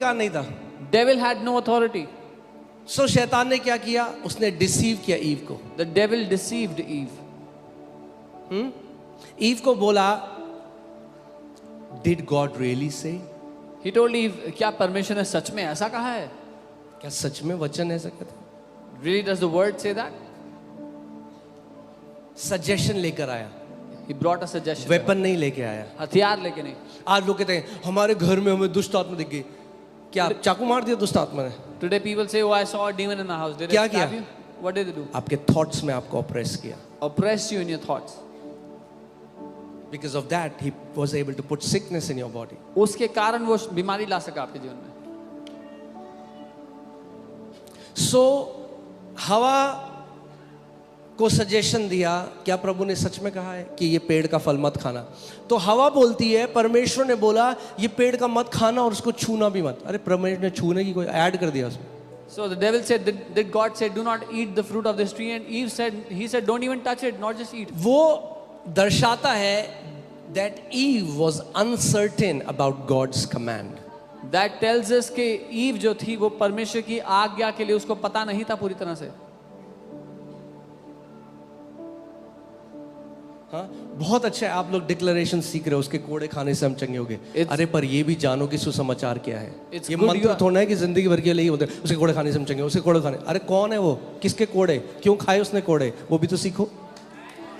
का नहीं था। Devil had no authority. सो शैतान ने क्या किया, उसने डिसीव किया ईव को। The devil deceived Eve. Eve को बोला, did God really say? He told Eve, क्या परमेश्वर ने सच में ऐसा कहा है? क्या सच में वचन ऐसा कहता? Really does the word say that? Suggestion लेकर आया, He brought a suggestion. Weapon नहीं लेके आया। हथियार लेके नहीं. आज लोग कहते हैं हमारे घर में हमें दुष्ट आत्मा दिख गई। क्या चाकू मार दिया दुष्ट आत्मा ने? Today people say, oh, I saw a demon in the house. Did क्या it stab किया? you? What did they do? आपके थॉट्स में आपको ऑप्रेस किया। Oppress you in your thoughts. Because of that, he was able to put sickness in your body. उसके कारण वो बीमारी ला सका आपके जीवन में. So, हवा को सजेशन दिया, क्या प्रभु ने सच में कहा है कि ये पेड़ का फल मत खाना? तो हवा बोलती है, परमेश्वर ने बोला ये पेड़ का मत खाना और उसको छूना भी मत। अरे परमेश्वर ने छूने की कोई ऐड कर दिया उसमें। So the devil said, did God say, do not eat the fruit of this tree? And Eve said, he said, don't even touch it, not just eat. वो दर्शाता है that Eve was uncertain about God's command. That tells us कि Eve जो थी वो परमेश्वर की आज्ञा के लिए उसको पता नहीं था पूरी तरह से. हाँ, बहुत अच्छा है आप लोग डिक्लेरेशन सीख रहे हो, उसके कोड़े खाने से हम चंगे हो गए। अरे पर ये भी जानो कि सुसमाचार क्या है। ये मंत्र थोड़ा है कि जिंदगी भर के लिए ही होते हैं, उसके कोड़े खाने से हम चंगे, उसके कोड़े खाने। अरे कौन है वो, किसके कोड़े, क्यों खाए उसने कोड़े, वो भी तो सीखो।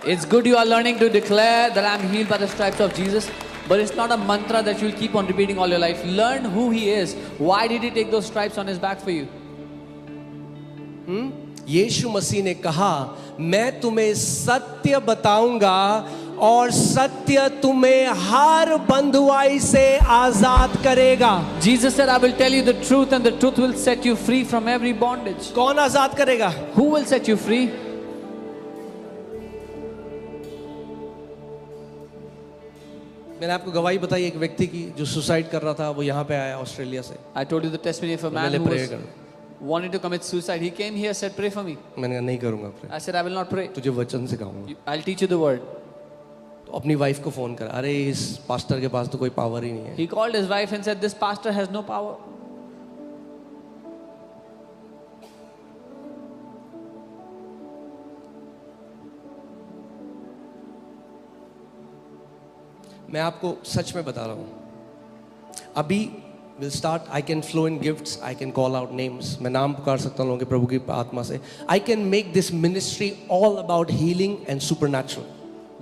It's good you are learning to declare that I am healed by the stripes of Jesus, but it's not a mantra that you'll keep on repeating all your life. Learn who he is. Why did he take those stripes on his back for you? यीशु मसीह ने कहा, मैं तुम्हें सत्य बताऊंगा और सत्य तुम्हें हर बंधुआई से आजाद करेगा। Jesus said, I will tell you the truth and the truth will set you free from every bondage. कौन आजाद करेगा? Who will set you free? मैंने आपको गवाही बताई एक व्यक्ति की जो सुसाइड कर रहा था, वो यहाँ पे आया ऑस्ट्रेलिया से। I told you the testimony of a man who was wanting to commit suicide. He came here, said, pray for me. मैंने कहा नहीं करूँगा pray। I said, I will not pray. तुझे वचन सिखाऊंगा। I'll teach you the word. तो अपनी wife को फोन करा, अरे इस पास्टर के पास तो कोई पावर ही नहीं है। He called his wife and said, this pastor has no power. मैं आपको सच में बता रहा हूँ, अभी will start, I can flow in gifts, I can call out names, मैं नाम पुकार सकता हूँ प्रभु की आत्मा से। I can make this ministry all about healing and supernatural.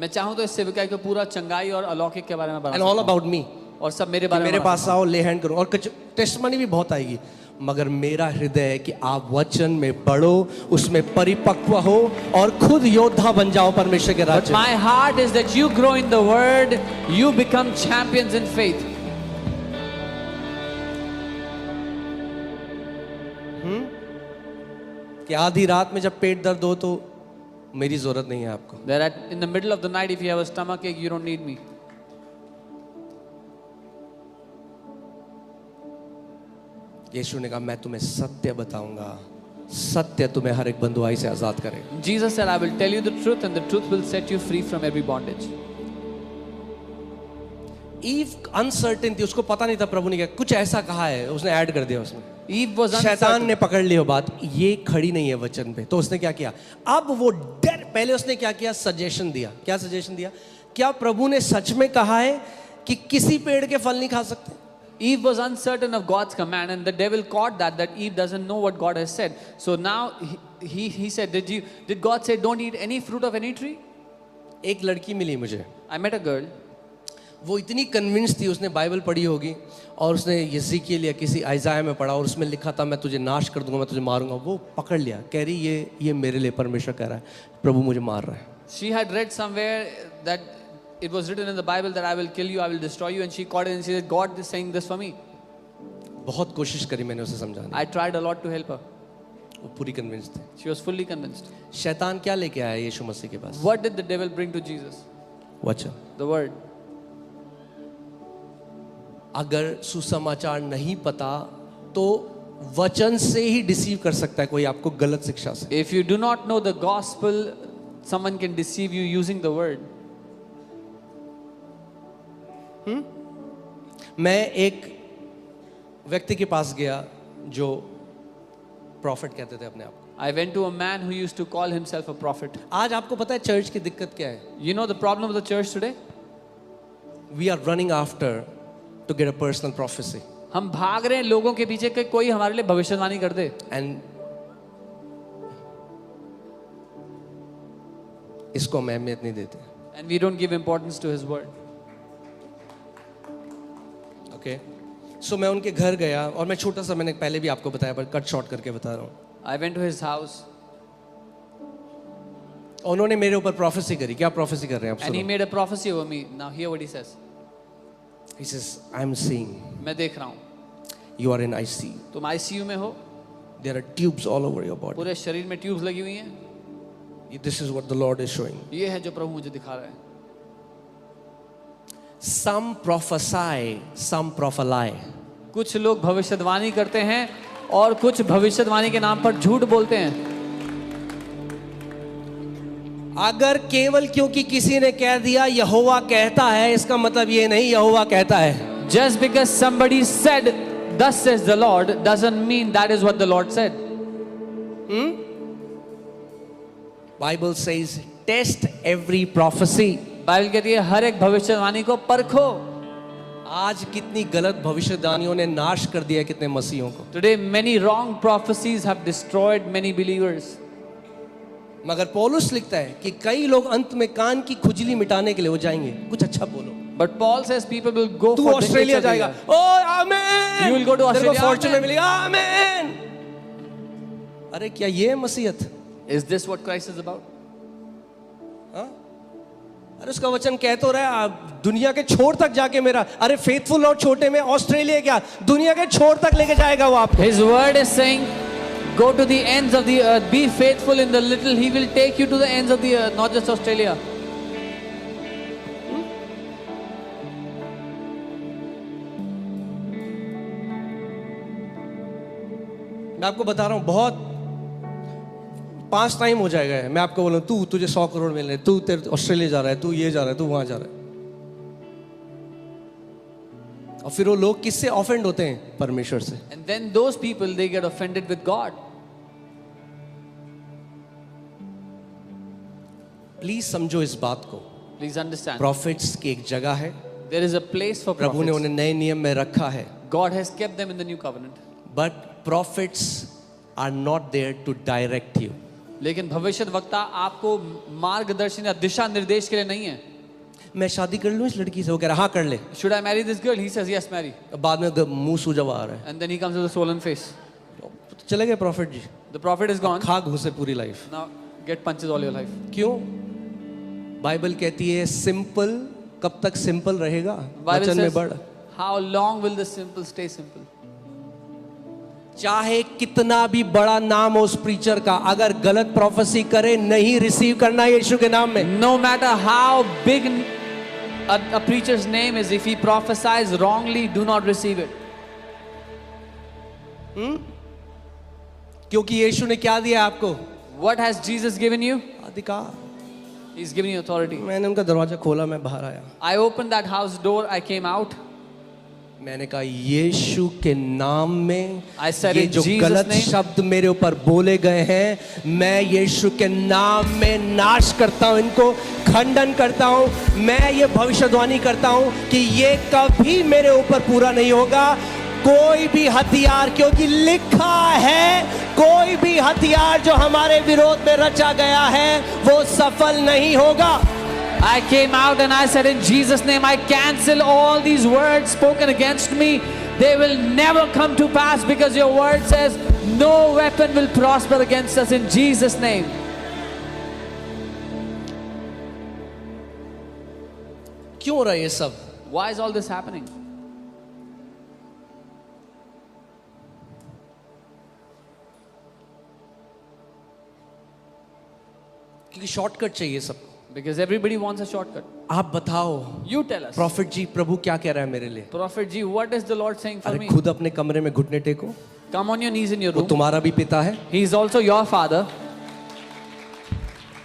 मैं चाहूँ तो इस सेवकाई को पूरा चंगाई और अलौकिक के बारे में बता एंड ऑल अबाउट मी, और सब मेरे बारे में। मेरे पास आओ, ले हैंड करो, और टेस्टिमनी भी बहुत आएगी। मगर मेरा हृदय है कि आप वचन में बढ़ो, उसमें परिपक्व हो और खुद योद्धा बन जाओ परमेश्वर के राज्य। My heart is that you grow in the word, you become champions in faith. कि आधी रात में जब पेट दर्द हो तो मेरी जरूरत नहीं है आपको। That in the middle of the night if you have a stomach ache, you don't need me. यीशु ने कहा, मैं तुम्हें सत्य बताऊंगा, सत्य तुम्हें हर एक बंधुआई से आजाद करेगा। Jesus said, I will tell you the truth and the truth will set you free from every bondage. Eve uncertain थी, उसको पता नहीं था प्रभु ने क्या कुछ ऐसा कहा है, उसने ऐड कर दिया उसमें। Eve was शैतान ने पकड़ लिया बात, ये खड़ी नहीं है वचन पे, तो उसने क्या किया, अब वो डर, पहले उसने क्या किया, सजेशन दिया। क्या सजेशन दिया? क्या प्रभु ने सच में कहा है कि किसी पेड़ के फल नहीं खा सकते? Eve was uncertain of God's command, and the devil caught that Eve doesn't know what God has said. So now he said, did God say don't eat any fruit of any tree? एक लड़की मिली मुझे, I met a girl. वो इतनी convince थी, उसने Bible पढ़ी होगी और उसने यज़ीकियल या किसी आइज़ाया में पढ़ा और उसमें लिखा था मैं तुझे नाश कर दूंगा, मैं तुझे मारूंगा। वो पकड़ लिया, कह रही ये मेरे लिए परमेश्वर कह रहा है, प्रभु मुझे मार रहा है। She had read somewhere that it was written in the Bible that I will kill you, I will destroy you, and she caught it and she said, God is saying this for me. बहुत कोशिश करी मैंने उसे समझाने, I tried a lot to help her. वो पूरी convince थी। She was fully convinced. शैतान क्या लेके आया यीशु मसीह के पास? What did the devil bring to Jesus? वचन। The word. अगर सुसमाचार नहीं पता तो वचन से ही डिसीव कर सकता है कोई आपको गलत शिक्षा से। If you do not know the gospel, someone can deceive you using the word. मैं एक व्यक्ति के पास गया जो प्रॉफिट कहते थे अपने आप को। I went to a man who used to call himself a prophet. आज आपको पता है चर्च की दिक्कत क्या है? You know the problem of the church today? We are running after to get a personal prophecy. हम भाग रहे हैं लोगों के पीछे कि कोई हमारे लिए भविष्यवाणी कर दे, And इसको हम अहमियत नहीं देते। and we don't give importance to his word. Okay so मैं उनके घर गया और मैं छोटा सा, मैंने पहले भी आपको बताया पर कट शॉर्ट करके बता रहा हूँ। I went to his house उन्होंने मेरे ऊपर प्रोफेसी करी। क्या प्रोफेसी कर रहे हैं आप? and he सुनो। made a prophecy over me. Now hear what he says. He says, I am seeing मैं देख रहा हूँ you are in ICU. तुम ICU में हो, There are tubes all over your body. पूरे शरीर में ट्यूब्स लगी हुई हैं। This is what the Lord is showing. ये है जो प्रभु मुझे दिखा रहा है। Some prophesy, some prophesy. कुछ लोग भविष्यवाणी करते हैं और कुछ भविष्यवाणी के नाम पर झूठ बोलते हैं। अगर केवल क्योंकि किसी ने कह दिया यहोवा कहता है, इसका मतलब ये नहीं यहोवा कहता है। Just because somebody said, "Thus says the Lord," doesn't mean that is what the Lord said. Bible says, test every prophecy. Bible कहती है हर एक भविष्यवाणी को परखो। आज कितनी गलत भविष्यवाणियों ने नाश कर दिया है कितने मसीहों को। Today many wrong prophecies have destroyed many believers. मगर पौलुस लिखता है कि कई लोग अंत में कान की खुजली मिटाने के लिए वो जाएंगे। कुछ अच्छा बोलो। But Paul says people will go तू for ऑस्ट्रेलिया the जाएगा, ओ आमीन। You will go to तेरे को Australia, फॉर्चून में amen. मिलेगा, आमीन। अरे क्या ये मसीहत? Is this what Christ is about? हाँ? अरे उसका वचन कह तो रहा है आप दुनिया के छोर तक जाके मेरा, अरे फेथफुल और छोटे में ऑस्ट्रेलिया क्या दुनिया के छोर तक लेके जाएगा वो आपको। His word is saying, go to the ends of the earth, be faithful in the little, he will take you to the ends of the earth, not just Australia. मैं आपको बता रहा हूँ बहुत 5 टाइम हो जाएगा। मैं आपको बोलूँ तू तुझे 100 करोड़ मिल रहे, तू तेरे ऑस्ट्रेलिया जा रहा है, तू ये जा रहा है, तू वहां जा रहा है। और फिर वो लोग किससे ऑफेंड होते हैं? परमेश्वर से। And then those people, they get offended with God. Please समझो इस बात को। Please understand. प्रॉफिट्स की एक जगह है, There is a place for प्रभु ने prophets. उन्हें नए नियम में रखा है। God has kept them in the new covenant. But prophets are not there to direct you. लेकिन भविष्यद्वक्ता आपको मार्गदर्शन या दिशा निर्देश के लिए नहीं है। मैं शादी कर लूं इस लड़की से? वो कह रहा हाँ कर ले। Should I marry this girl? He says yes, marry. बाद में मुंह सूजा हुआ आ रहा है। And then he comes with a swollen face. तो चले गए prophet ji, The prophet is gone. खा घुसे पूरी life. Now get punches all your life. क्यों? बाइबल कहती है सिंपल कब तक सिंपल रहेगा? Bible वचन में says, बढ़। how long will the simple stay simple? चाहे कितना भी बड़ा नाम हो उस प्रीचर का, अगर गलत प्रोफेसी करे नहीं रिसीव करना यीशु के नाम में। No matter how big a preacher's name is, if he prophesies wrongly, do not receive it. क्योंकि यीशु ने क्या दिया आपको? What has Jesus given you? अधिकार। He's given you authority. मैंने उनका दरवाजा खोला, मैं बाहर आया। I opened that house door, I came out. मैंने कहा यीशु के नाम में I said ये in जो Jesus' गलत name. शब्द मेरे ऊपर बोले गए हैं, मैं यीशु के नाम में नाश करता हूं, इनको खंडन करता हूं। मैं ये भविष्यवाणी करता हूं कि ये कभी मेरे ऊपर पूरा नहीं होगा। कोई भी हथियार, क्योंकि लिखा है कोई भी हथियार जो हमारे विरोध में रचा गया है वो सफल नहीं होगा। I came out and I said, in Jesus' name, I cancel all these words spoken against me. They will never come to pass because your word says, no weapon will prosper against us in Jesus' name. क्यों हो रहा है ये सब? Why is all this happening? क्योंकि shortcut चाहिए सबको। Because everybody wants a shortcut. आप बताओ You tell us. प्रॉफिट जी, प्रभु क्या कह रहा है मेरे लिए? Prophet Ji, what is the Lord saying for अरे me? खुद अपने कमरे में घुटने टेको। Come on your knees in your वो room. तुम्हारा भी पिता है। He is also your father.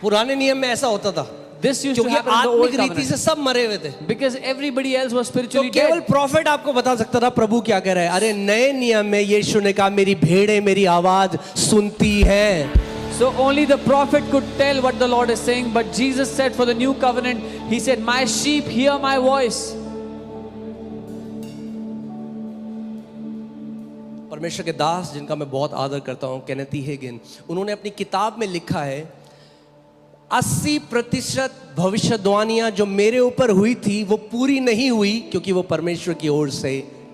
पुराने नियम में ऐसा होता था, This used to क्योंकि happen in the old आत्मिक रीति covenant. से सब मरे हुए थे। Because everybody else was तो spiritually केवल dead. प्रॉफिट आपको बता सकता था प्रभु क्या कह रहा है। अरे नए नियम में यीशु ने कहा मेरी भेड़ें मेरी आवाज सुनती हैं। So only the prophet could tell what the Lord is saying. But Jesus said for the new covenant, He said, my sheep hear my voice. परमेश्वर के दास जिनका मैं बहुत आदर करता हूं, केनेथ ई हेगिन, उन्होंने अपनी किताब में लिखा है 80% भविष्यवाणियां जो मेरे ऊपर हुई थी वो पूरी नहीं हुई क्योंकि वो परमेश्वर की ओर से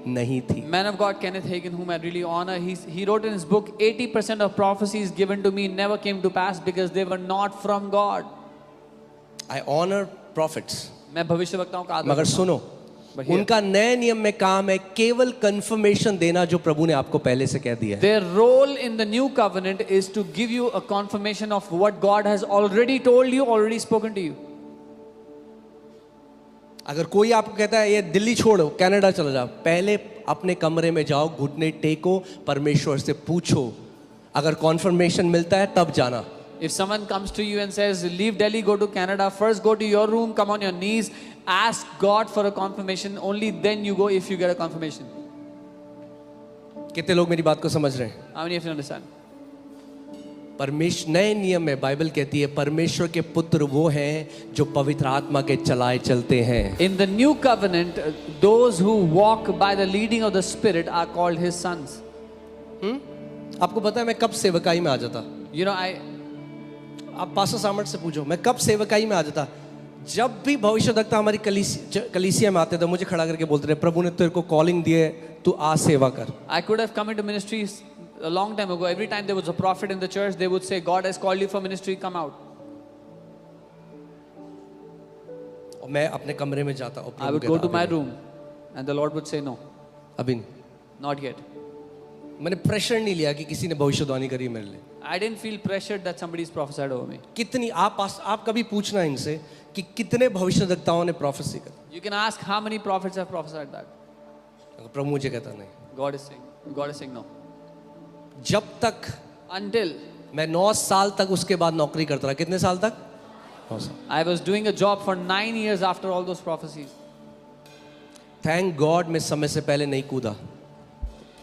नहीं थी। Man of God Kenneth Hagin, whom I really honor, he wrote in his book, 80% of prophecies given to me never came to pass because they were not from God. I honor prophets, मैं भविष्यवक्ताओं का आदर मगर करता हूं। सुनो, But here, उनका नए नियम में काम है केवल कंफर्मेशन देना जो प्रभु ने आपको पहले से कह दिया है। their role in the new covenant is to give you a confirmation of what God has already told you, already spoken to you. अगर कोई आपको कहता है ये दिल्ली छोड़ो कनाडा चला जाओ, पहले अपने कमरे में जाओ, घुटने टेको, परमेश्वर से पूछो, अगर कॉन्फर्मेशन मिलता है तब जाना। If someone comes to you and says, leave Delhi, go to Canada, first go to your room, come on your knees, ask God for a confirmation, only then you go if you get a confirmation. कितने लोग मेरी बात को समझ रहे हैं? How many of you understand? परमेश्वर नए नियम में बाइबल कहती है परमेश्वर के पुत्र वो हैं जो पवित्र आत्मा के चलाए चलते हैं। In the new covenant, those who walk by the leading of the Spirit are called His sons. आपको पता है मैं कब सेवकाई में आ जाता? You know, आप पास्टर सामर्थ से पूछो मैं कब सेवकाई में आ जाता। जब भी भविष्यवक्ता हमारी कलीसिया में आते थे मुझे खड़ा करके बोलते थे प्रभु ने तेरे को कॉलिंग दी है, तू आ सेवा कर। I could have come into ministries a long time ago. Every time there was a prophet in the church, they would say, God has called you for ministry, come out. और मैं अपने कमरे में जाता और I would go to my room and the Lord would say, no, अभी नहीं। not yet. मैंने प्रेशर नहीं लिया कि किसी ने भविष्यवाणी करी मेरे लिए। I didn't feel pressured that somebody's prophesied over me. कितनी आप कभी पूछना इनसे कि कितने भविष्यवक्ताओं ने प्रोफेसी करी। You can ask how many prophets have prophesied that. प्रभु मुझे कहता नहीं। God is saying no. जब तक Until मैं 9 साल तक उसके बाद नौकरी करता रहा। कितने साल तक? 9 साल। I was doing a job for 9 years after all those prophecies. Thank God मैं समय से पहले नहीं कूदा,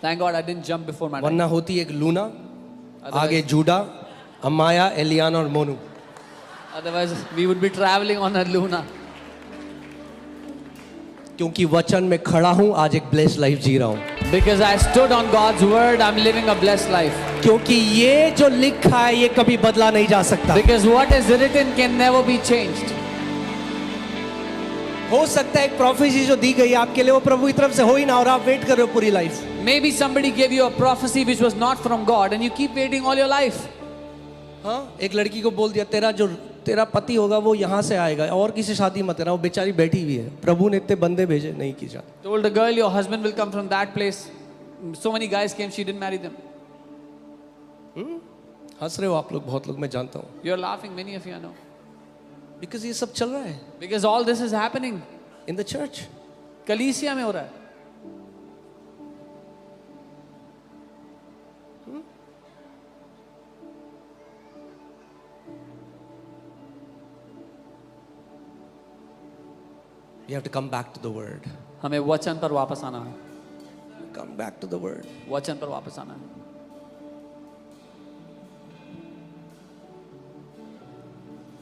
Thank God I didn't jump before my time. वरना होती एक लूना, Otherwise- आगे जूडा, अमाया, एलियाना और Monu. Otherwise, we would be traveling on a Luna. क्योंकि वचन में खड़ा हूं, आज एक ब्लेस्ड लाइफ जी रहा हूं। Because I stood on God's word, I'm living a blessed life. क्योंकि ये जो लिखा है ये कभी बदला नहीं जा सकता। Because what is written can never be changed. हो सकता है एक प्रोफेसी जो दी गई आपके लिए वो प्रभु की तरफ से हो ही ना और आप वेट कर रहे हो पूरी life. Maybe somebody gave you a prophecy which was not from God and you keep waiting all your life. हाँ, एक लड़की को बोल दिया तेरा पति होगा वो यहाँ से आएगा और किसी शादी मत करना, वो बेचारी बैठी हुई है, प्रभु ने इतने बंदे भेजे नहीं की जाती। Told a girl your husband will come from that place. So many guys came, she didn't marry them. हंस रहे हो आप लोग, बहुत लोग, मैं जानता हूँ, You're laughing, many of you I know. Because ये सब चल रहा है Because all this is happening. In the church. कलीसिया में हो रहा है. You have to come back to the word. हमें वचन पर वापस आना है. Come back to the word. वचन पर वापस आना है.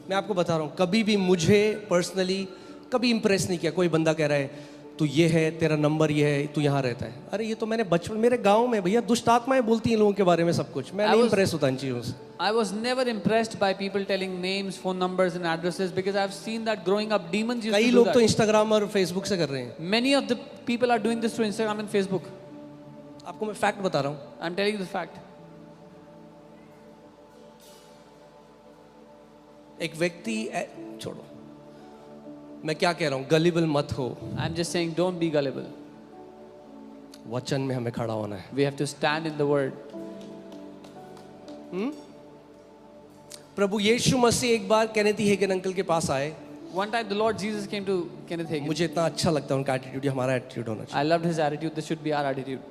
मैं आपको बता रहा हूँ, कभी भी मुझे पर्सनली कभी इंप्रेस नहीं किया कोई बंदा कह रहा है तू ये है, तेरा नंबर ये है, तू यहाँ रहता है। अरे ये तो मैंने बचपन, मेरे गांव में भैया दुष्ट आत्माएं बोलती हैं लोगों के बारे में सब कुछ, मैं नहीं इंप्रेस होता इन चीज़ों से। I was never impressed by people telling names, phone numbers and addresses because I've seen that growing up demons used कई to do लोग तो that. इंस्टाग्राम और फेसबुक से कर रहे हैं। Many of the people are doing this through Instagram and Facebook. आपको मैं फैक्ट बता रहा हूँ, I'm telling you the fact. एक व्यक्ति छोड़ो, मैं क्या कह रहा हूँ, गलिबल मत हो। I'm just saying don't be gullible. वचन में हमें खड़ा होना है। We have to stand in the word. प्रभु यीशु मसीह एक बार केनेथ ई हेगिन अंकल के पास आए। One time the Lord Jesus came to Kenneth Hagin. मुझे इतना अच्छा लगता है उनका एटीट्यूड, हमारा एटीट्यूड होना चाहिए। I loved his attitude. This should be our attitude.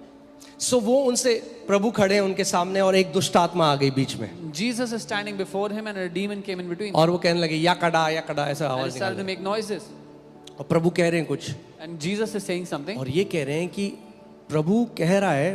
सो वो उनसे प्रभु खड़े हैं उनके सामने और एक दुष्ट आत्मा आ गई बीच में Jesus is standing before him and a demon came in between. और वो कहने लगे या कड़ा ऐसा And he आवाज started to निकाल make noises. और प्रभु कह रहे हैं कुछ And Jesus is saying something. और ये कह रहे हैं कि प्रभु कह रहा है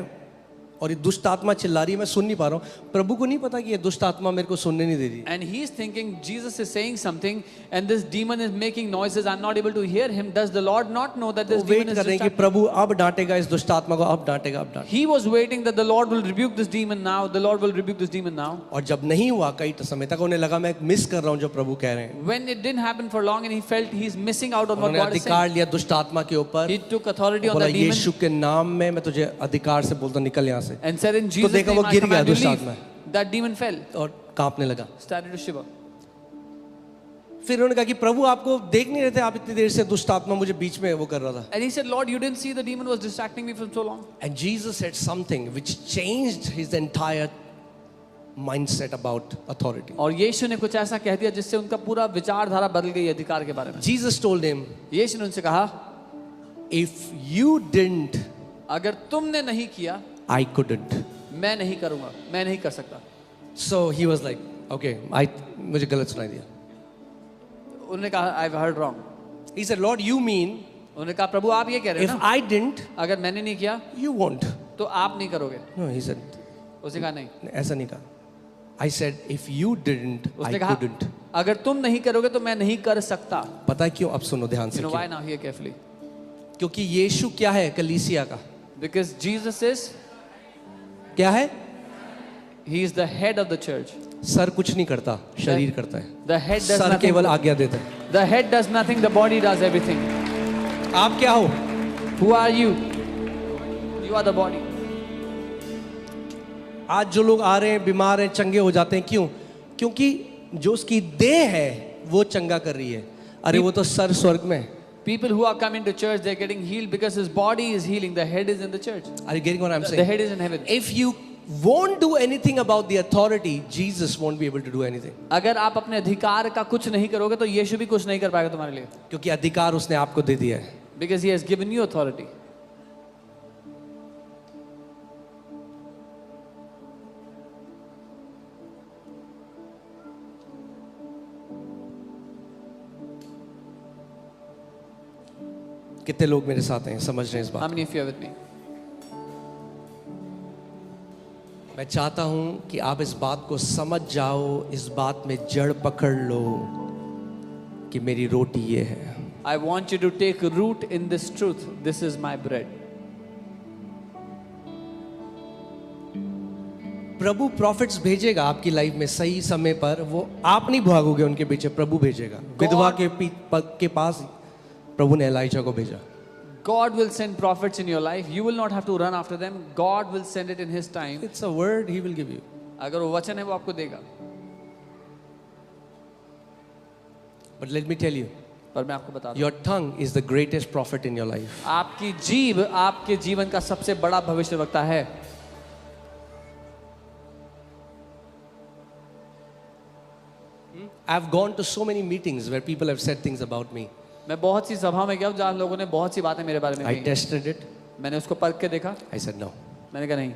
और ये दुष्ट आत्मा चिल्ला रही है मैं सुन नहीं पा रहा हूँ प्रभु को नहीं पता कि ये दुष्ट आत्मा मेरे को सुनने नहीं दे रही And he's thinking Jesus is saying something and this demon is making noises. I'm not able to hear him. Does the Lord not know that this वो demon वेट is कर रहे हैं कि distracting? प्रभु अब डांटेगा इस दुष्ट आत्मा को अब डांटेगा He was waiting that the Lord will rebuke this demon now. The Lord will rebuke this demon now. और जब नहीं हुआ कई समय तक उन्हें लगा मैं मिस कर रहा हूँ जो प्रभु कह रहे हैं When it didn't happen for long and he felt he's missing out on what उन्होंने God is अधिकार saying, लिया दुष्ट आत्मा के ऊपर he took authority on बोला the demon यीशु के नाम में मैं तुझे अधिकार से बोलता निकल यहाँ से and said in Jesus' देखा name वो I गिर गया command you दुष्ट leave. आत्मा That demon fell, और कांपने लगा started to shiver. फिर उन्होंने कहा कि प्रभु आपको देख नहीं रहे थे आप इतनी देर से दुष्ट आत्मा मुझे बीच में वो कर रहा था And he said, Lord, you didn't see the demon was distracting me for so long. And Jesus said something which changed his entire mindset about authority. और यीशु ने कुछ ऐसा कह दिया जिससे उनका पूरा विचारधारा बदल गई अधिकार के बारे में. Jesus told him, यीशु ने उनसे कहा, if you didn't, अगर तुमने नहीं किया, I couldn't. मैं नहीं करूंगा, मैं नहीं कर सकता. So he was like, okay, मुझे गलत सुनाई दिया. उन्होंने कहा, I've heard wrong. He said, Lord, you mean उन्होंने कहा, प्रभु आप ये कह रहे if हैं ना, I didn't, अगर मैंने नहीं किया you won't. तो आप नहीं करोगे. No, he said, उसने कहा नहीं. ऐसा नहीं कहा. I said, if you didn't, I उसने कहा, couldn't. अगर तुम नहीं करोगे तो मैं नहीं कर सकता. पता है क्यों? अब सुनो ध्यान से You know क्यों? why now? Hear carefully. क्योंकि यीशु क्या है कलीसिया का? Because Jesus is, क्या है? he is the head of the church. Sir कुछ नहीं करता, शरीर करता है. The head does sir nothing. केवल आज्ञा देता है. The head does nothing. The body does everything. आप क्या हो? Who are you? You are the body. आज जो लोग आ रहे हैं बीमार हैं चंगे हो जाते हैं क्यों? क्योंकि जो उसकी देह है वो चंगा कर रही है. अरे वो तो सर स्वर्ग में है. People who are coming to church, they're getting healed because his body is healing. The head is in the church. Are you getting what I'm The saying? head is in heaven. If you won't do anything about the authority, Jesus won't be able to do anything. अगर आप अपने अधिकार का कुछ नहीं करोगे तो यीशु भी कुछ नहीं कर पाएगा तुम्हारे लिए. क्योंकि अधिकार उसने आपको दे दिया है. Because he has given you authority. कितने लोग मेरे साथ हैं समझ रहे हैं इस How बात? many of you are with me? मैं चाहता हूं कि आप इस बात को समझ जाओ, इस बात में जड़ पकड़ लो कि मेरी रोटी ये है. I want you to take root in this truth. This is my bread. Prabhu profits भेजेगा आपकी लाइफ में सही समय पर. वो आप नहीं भागोगे उनके पीछे, प्रभु भेजेगा. विधवा के पास प्रभु ने एलाइजा को भेजा. God will send prophets in your life. You will not have to run after them. God will send it in His time. It's a word he will give you. अगर वो वचन है वो आपको देगा. But let me tell you, पर मैं आपको बता दूं, your tongue is the greatest prophet in your life. आपकी जीभ आपके जीवन का सबसे बड़ा भविष्यवक्ता है. I've gone to so many meetings where people have said things about me. मैं बहुत सी सभा में गया हूं जहां लोगों ने बहुत सी बातें मेरे बारे में I कही. tested it. मैंने उसको परख के देखा. I said no. मैंने कहा नहीं.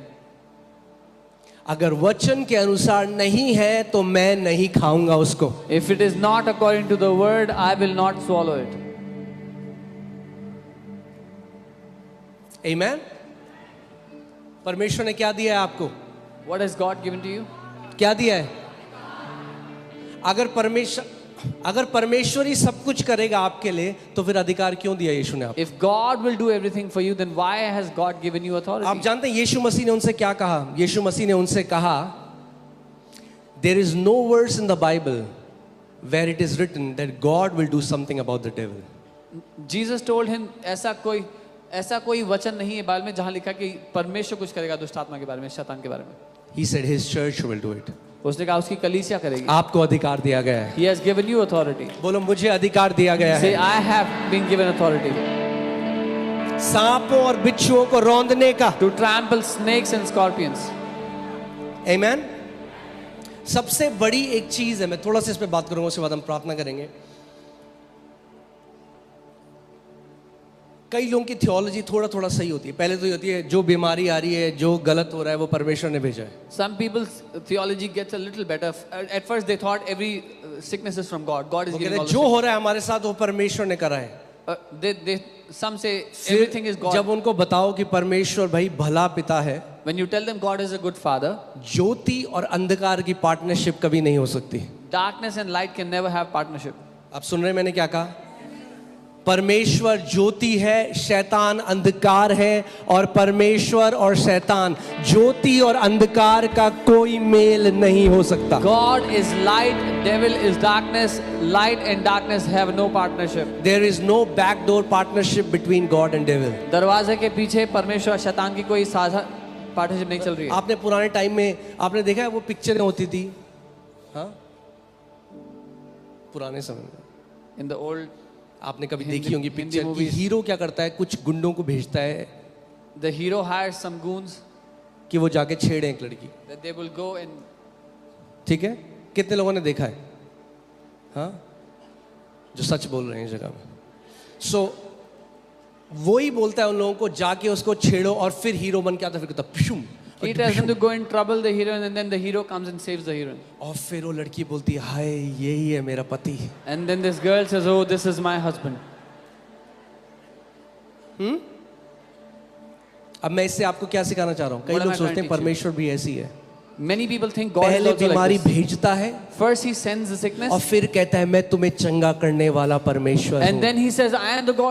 अगर वचन के अनुसार नहीं है तो मैं नहीं खाऊंगा उसको. If it is not according to the word, I will not swallow it. Amen. परमेश्वर ने क्या दिया है आपको? What has God given to you? क्या दिया है? अगर परमेश्वर ही सब कुछ करेगा आपके लिए तो फिर अधिकार क्यों दिया यीशु ने आपको? If God will do everything for you, then why has God given you authority? आप जानते हैं यीशु मसीह ने उनसे क्या कहा? यीशु मसीह ने उनसे कहा, there is no verse in the Bible where it is written that God will do something about the devil. Jesus told him ऐसा कोई वचन नहीं है बाइबल में जहां लिखा कि परमेश्वर कुछ करेगा दुष्ट आत्मा के बारे में, शैतान के बारे में. He said his church will do it. उसने कहा उसकी कलीसिया करेगी. आपको अधिकार दिया गया है. He has given you authority. बोलो मुझे अधिकार दिया गया Say, है I have been given authority सांपों और बिच्छुओं को रौंदने का. to trample snakes and scorpions. Amen. सबसे बड़ी एक चीज है, मैं थोड़ा सा इस पे बात करूंगा उसके बाद हम प्रार्थना करेंगे. कई लोगों की थियोलॉजी थोड़ा थोड़ा सही होती है। पहले तो ये होती है जो बीमारी आ रही है, जो गलत हो रहा है, वो परमेश्वर ने भेजा है। Some people's theology gets a little better. At first they thought every sickness is from God. God is वो giving कहते all हैं the जो हो रहा है हमारे साथ वो परमेश्वर ने करा है। some say फिर everything is God. जब उनको बताओ कि परमेश्वर भाई भला पिता है, When you tell them God is a good father, ज्योति और अंधकार की पार्टनरशिप कभी नहीं हो सकती। darkness and light can never have partnership. आप सुन रहे हैं मैंने क्या कहा? परमेश्वर ज्योति है, शैतान अंधकार है, और परमेश्वर और शैतान, ज्योति और अंधकार का कोई मेल नहीं हो सकता। God is light, devil is darkness. Light and darkness have no partnership. There is no backdoor partnership between God and devil. दरवाजे के पीछे परमेश्वर और शैतान की कोई साझा पार्टनरशिप नहीं चल रही है। आपने पुराने टाइम में आपने देखा है वो पिक्चरें होती थी, हाँ, पुराने समय में In the old, आपने कभी हिंदी- देखी होंगी हिंदी पिक्चर कि movies. हीरो क्या करता है, कुछ गुंडों को भेजता है the hero hires some goons कि वो जाके छेड़े एक लड़की। that they will go and ठीक है, कितने लोगों ने देखा है? हाँ, जो सच बोल रहे हैं इस जगह में। सो वो ही बोलता है उन लोगों को जाके उसको छेड़ो, और फिर हीरो बन के आता है, फिर कहता है पिशुम, he tells them to go and trouble the heroine, and then the hero comes and saves the heroine. और फिर वो लड़की बोलती है हाय यही है मेरा पति। And then this girl says, oh, this is my husband. अब मैं इससे आपको क्या सिखाना चाह रहा हूँ? कई What am लोग I trying सोचते to हैं teach you? परमेश्वर भी ऐसी है, Many people think God is पहले also बीमारी like this. भेजता है First he sends the और sickness, फिर कहता है मैं तुम्हें चंगा करने वाला परमेश्वर हूँ। and then he says, I am the God